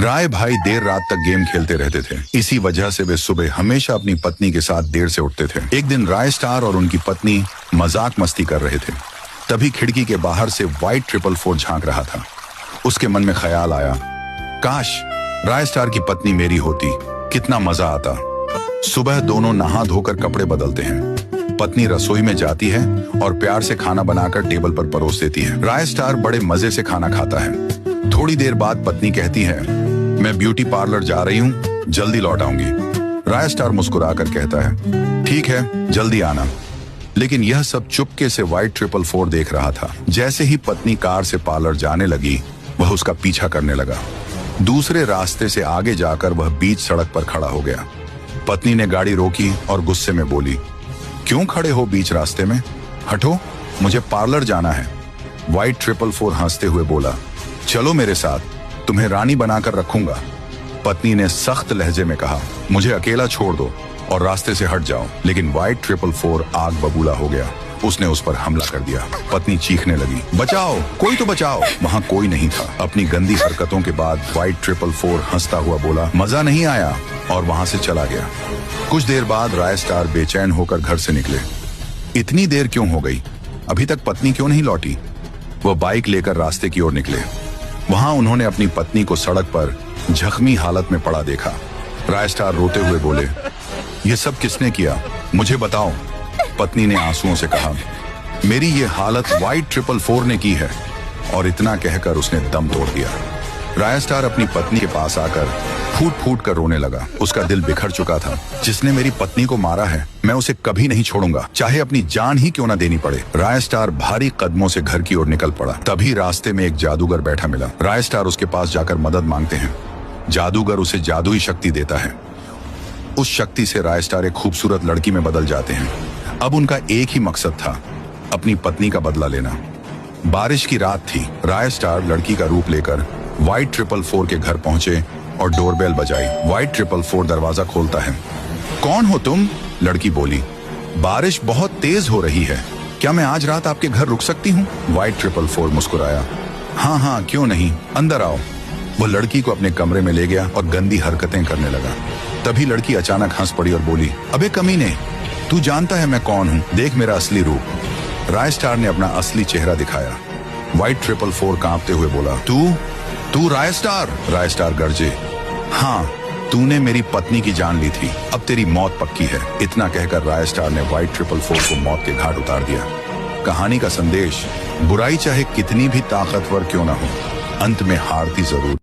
राय भाई देर रात तक गेम खेलते रहते थे। इसी वजह से वे सुबह हमेशा अपनी पत्नी के साथ देर से उठते थे। एक दिन राय स्टार और उनकी पत्नी मजाक मस्ती कर रहे थे। तभी खिड़की के बाहर से व्हाइट 444 झांक रहा था। उसके मन में ख्याल आया, काश राय स्टार की पत्नी मेरी होती, कितना मजा आता। सुबह दोनों नहा धोकर कपड़े बदलते हैं। पत्नी रसोई में जाती है और प्यार से खाना बनाकर टेबल पर परोस देती है। राय स्टार बड़े मजे से खाना खाता है। थोड़ी देर बाद पत्नी कहती है, मैं ब्यूटी पार्लर जा रही हूँ, जल्दी लौट आऊंगी। राय स्टार मुस्कुराकर कहता है, ठीक है, जल्दी आना। लेकिन यह सब चुपके से व्हाइट 444 देख रहा था। जैसे ही पत्नी कार से पार्लर जाने लगी, वह उसका पीछा करने लगा। दूसरे रास्ते से आगे जाकर वह बीच सड़क पर खड़ा हो गया। पत्नी ने गाड़ी रोकी और गुस्से में बोली, क्यों खड़े हो बीच रास्ते में? हटो, मुझे पार्लर जाना है। व्हाइट 444 हंसते हुए बोला, चलो मेरे साथ, तुम्हें रानी बनाकर रखूंगा। पत्नी ने सख्त लहजे में कहा, मुझे अकेला छोड़ दो और रास्ते से हट जाओ। लेकिन व्हाइट 444 आग बबूला हो गया। उसने उस पर हमला कर दिया। पत्नी चीखने लगी, बचाओ, कोई तो बचाओ। वहां कोई नहीं था। अपनी गंदी हरकतों के बाद व्हाइट 444 हंसता हुआ बोला, मजा नहीं आया, और वहां से चला गया। कुछ देर बाद राय स्टार बेचैन होकर घर से निकले। इतनी देर क्यों हो गई? अभी तक पत्नी क्यों नहीं लौटी? वह बाइक लेकर रास्ते की ओर निकले। वहां उन्होंने अपनी पत्नी को सड़क पर जख्मी हालत में पड़ा देखा। राय स्टार रोते हुए बोले, ये सब किसने किया? मुझे बताओ। पत्नी ने आंसुओं से कहा, मेरी ये हालत व्हाइट 444 ने की है। और इतना कहकर उसने दम तोड़ दिया। राय स्टार अपनी पत्नी के पास आकर फूट फूट कर रोने लगा। उसका दिल बिखर चुका था। जिसने मेरी पत्नी को मारा है, मैं उसे कभी नहीं छोड़ूंगा, चाहे अपनी जान ही क्यों ना देनी पड़े। राय स्टार भारी कदमों से घर की ओर निकल पड़ा। तभी रास्ते में एक जादूगर बैठा मिला। राय स्टार उसके पास जाकर मदद मांगते हैं। जादूगर उसे जादुई शक्ति देता है। उस शक्ति से राय स्टार एक खूबसूरत लड़की में बदल जाते हैं। अब उनका एक ही मकसद था, अपनी पत्नी का बदला लेना। बारिश की रात थी। राय स्टार लड़की का रूप लेकर व्हाइट 444 के घर पहुंचे और डोरबेल बजाई। व्हाइट 444 दरवाजा खोलता है। कौन हो तुम? लड़की बोली, बारिश बहुत तेज हो रही है, क्या मैं आज रात आपके घर रुक सकती हूँ? व्हाइट 444 मुस्कुराया, हाँ हाँ, क्यों नहीं, अंदर आओ। वह लड़की को अपने कमरे में ले गया और गंदी हरकतें करने लगा। तभी लड़की अचानक हंस पड़ी और बोली, अबे कमीने, तू जानता है मैं कौन हूँ, देख मेरा असली रूप। राय स्टार ने अपना असली चेहरा दिखाया। व्हाइट 444 कांपते हुए बोला, तू राय स्टार? राय स्टार गरजे, हाँ, तूने मेरी पत्नी की जान ली थी, अब तेरी मौत पक्की है। इतना कहकर राय स्टार ने व्हाइट 444 को मौत के घाट उतार दिया। कहानी का संदेश, बुराई चाहे कितनी भी ताकतवर क्यों ना हो, अंत में हारती जरूर।